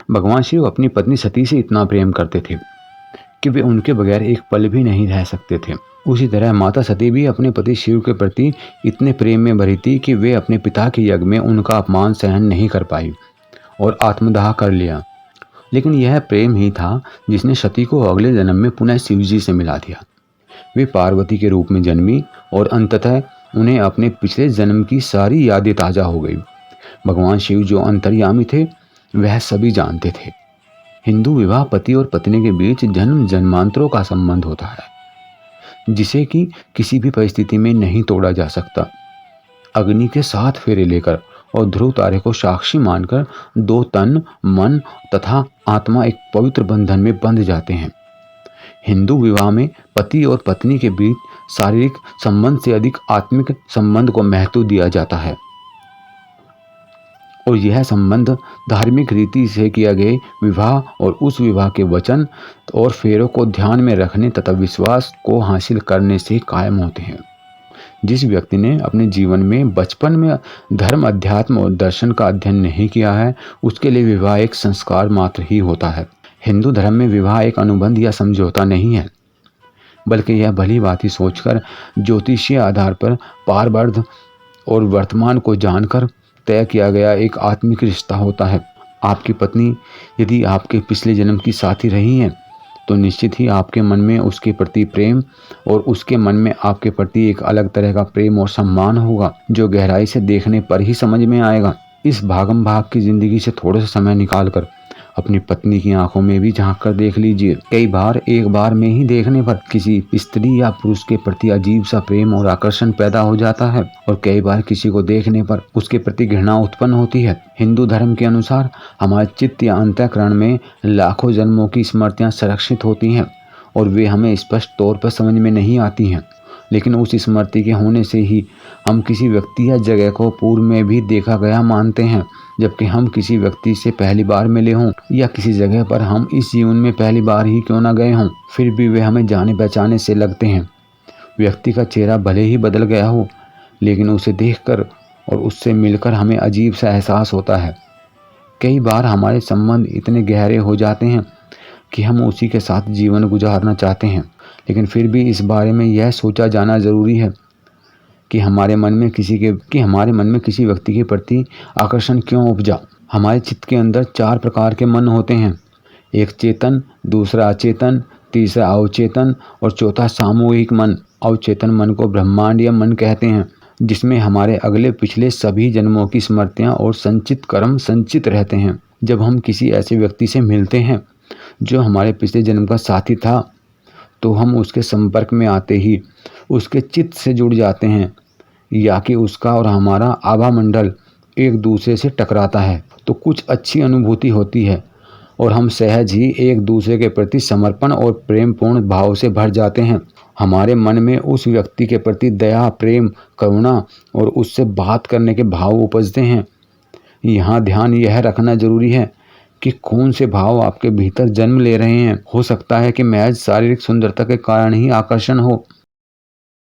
भगवान शिव अपनी पत्नी सती से इतना प्रेम करते थे कि वे उनके बगैर एक पल भी नहीं रह सकते थे। उसी तरह माता सती भी अपने पति शिव के प्रति इतने प्रेम में भरी थी कि वे अपने पिता के यज्ञ में उनका अपमान सहन नहीं कर पाई और आत्मदाह कर लिया। लेकिन यह प्रेम ही था जिसने सती को अगले जन्म में पुनः शिव जी से मिला दिया। वे पार्वती के रूप में जन्मी और अंततः उन्हें अपने पिछले जन्म की सारी यादें ताज़ा हो गई। भगवान शिव जो अंतर्यामी थे वह सभी जानते थे। हिंदू विवाह पति और पत्नी के बीच जन्म जन्मांतरों का संबंध होता है जिसे कि किसी भी परिस्थिति में नहीं तोड़ा जा सकता। अग्नि के 7 फेरे लेकर और ध्रुव तारे को साक्षी मानकर 2 तन, मन तथा आत्मा एक पवित्र बंधन में बंध जाते हैं। हिंदू विवाह में पति और पत्नी के बीच शारीरिक संबंध से अधिक आत्मिक संबंध को महत्व दिया जाता है और यह संबंध धार्मिक रीति से किया गए विवाह और उस विवाह के वचन और फेरों को ध्यान में रखने तथा विश्वास को हासिल करने से कायम होते हैं। जिस व्यक्ति ने अपने जीवन में बचपन में धर्म, अध्यात्म और दर्शन का अध्ययन नहीं किया है उसके लिए विवाह एक संस्कार मात्र ही होता है। हिंदू धर्म में विवाह एक अनुबंध या समझौता नहीं है, बल्कि यह भली भांति सोचकर ज्योतिषीय आधार पर पारबर्ध और वर्तमान को जानकर तय किया गया एक आत्मिक रिश्ता होता है। आपकी पत्नी यदि आपके पिछले जन्म की साथी रही हैं तो निश्चित ही आपके मन में उसके प्रति प्रेम और उसके मन में आपके प्रति एक अलग तरह का प्रेम और सम्मान होगा जो गहराई से देखने पर ही समझ में आएगा। इस भागम भाग की जिंदगी से थोड़ा सा समय निकालकर अपनी पत्नी की आंखों में भी झांक कर देख लीजिए। कई बार एक बार में ही देखने पर किसी स्त्री या पुरुष के प्रति अजीब सा प्रेम और आकर्षण पैदा हो जाता है और कई बार किसी को देखने पर उसके प्रति घृणा उत्पन्न होती है। हिंदू धर्म के अनुसार हमारे चित्त या अंतःकरण में लाखों जन्मों की स्मृतियां संरक्षित होती हैं और वे हमें स्पष्ट तौर पर समझ में नहीं आती हैं, लेकिन उस स्मृति के होने से ही हम किसी व्यक्ति या जगह को पूर्व में भी देखा गया मानते हैं, जबकि हम किसी व्यक्ति से पहली बार मिले हों या किसी जगह पर हम इस जीवन में पहली बार ही क्यों ना गए हों, फिर भी वे हमें जाने पहचाने से लगते हैं। व्यक्ति का चेहरा भले ही बदल गया हो, लेकिन उसे देखकर और उससे मिलकर हमें अजीब सा एहसास होता है। कई बार हमारे संबंध इतने गहरे हो जाते हैं कि हम उसी के साथ जीवन गुजारना चाहते हैं, लेकिन फिर भी इस बारे में यह सोचा जाना ज़रूरी है कि हमारे मन में किसी व्यक्ति के प्रति आकर्षण क्यों उपजा। हमारे चित्त के अंदर 4 प्रकार के मन होते हैं, एक चेतन, दूसरा अचेतन, तीसरा अवचेतन और चौथा सामूहिक मन। अवचेतन मन को ब्रह्मांडीय मन कहते हैं, जिसमें हमारे अगले पिछले सभी जन्मों की स्मृतियाँ और संचित कर्म संचित रहते हैं। जब हम किसी ऐसे व्यक्ति से मिलते हैं जो हमारे पिछले जन्म का साथी था तो हम उसके संपर्क में आते ही उसके चित्त से जुड़ जाते हैं, या कि उसका और हमारा आभा मंडल एक दूसरे से टकराता है तो कुछ अच्छी अनुभूति होती है और हम सहज ही एक दूसरे के प्रति समर्पण और प्रेमपूर्ण भाव से भर जाते हैं। हमारे मन में उस व्यक्ति के प्रति दया, प्रेम, करुणा और उससे बात करने के भाव उपजते हैं। यहाँ ध्यान यह रखना जरूरी है कि कौन से भाव आपके भीतर जन्म ले रहे हैं। हो सकता है कि महज शारीरिक सुंदरता के कारण ही आकर्षण हो,